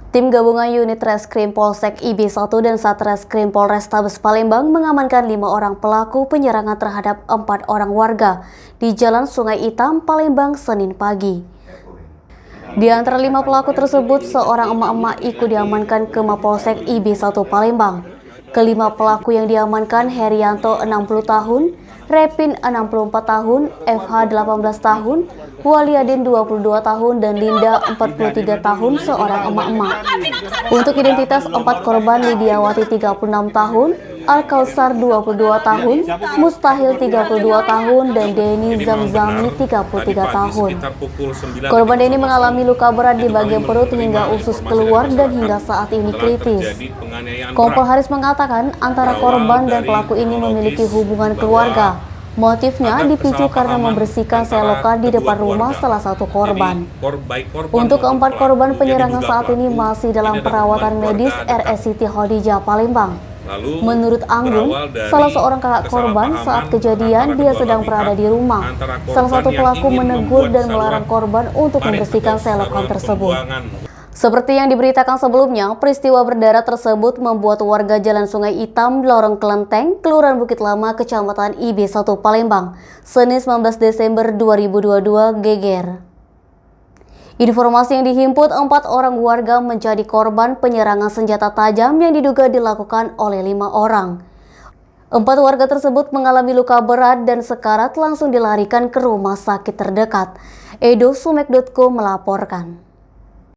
Tim gabungan unit Reskrim Polsek IB1 dan Satreskrim Polrestabes Palembang mengamankan 5 orang pelaku penyerangan terhadap 4 orang warga di Jalan Sungai Hitam, Palembang, Senin pagi. Di antara 5 pelaku tersebut, seorang emak-emak ikut diamankan ke Mapolsek IB1 Palembang. Kelima pelaku yang diamankan Herianto 60 tahun, Repin 64 tahun, FH 18 tahun, Waliadin 22 tahun, dan Linda 43 tahun, seorang emak-emak. Untuk identitas 4 korban, Lidiawati 36 tahun, Al-Kausar 22 tahun, Mustahil 32 tahun, dan Denny Zamzami 33 tahun. Korban Denny mengalami luka berat di bagian perut hingga usus keluar dan hingga saat ini kritis. Kompol Haris mengatakan antara korban dan pelaku ini memiliki hubungan keluarga. Motifnya dipicu karena membersihkan selokan di depan rumah salah satu korban. Untuk keempat korban penyerangan saat ini masih dalam perawatan medis RS Siti Khadijah Palembang. Menurut Anggun, salah seorang kakak korban, saat kejadian dia sedang berada di rumah. Salah satu pelaku menegur dan melarang korban untuk membersihkan selokan tersebut. Seperti yang diberitakan sebelumnya, peristiwa berdarah tersebut membuat warga Jalan Sungai Hitam, Lorong Kelenteng, Kelurahan Bukit Lama, Kecamatan IB1 Palembang, Senin 19 Desember 2022 geger. Informasi yang dihimpun, 4 orang warga menjadi korban penyerangan senjata tajam yang diduga dilakukan oleh 5 orang. 4 warga tersebut mengalami luka berat dan sekarat langsung dilarikan ke rumah sakit terdekat. Edo Sumek.co melaporkan.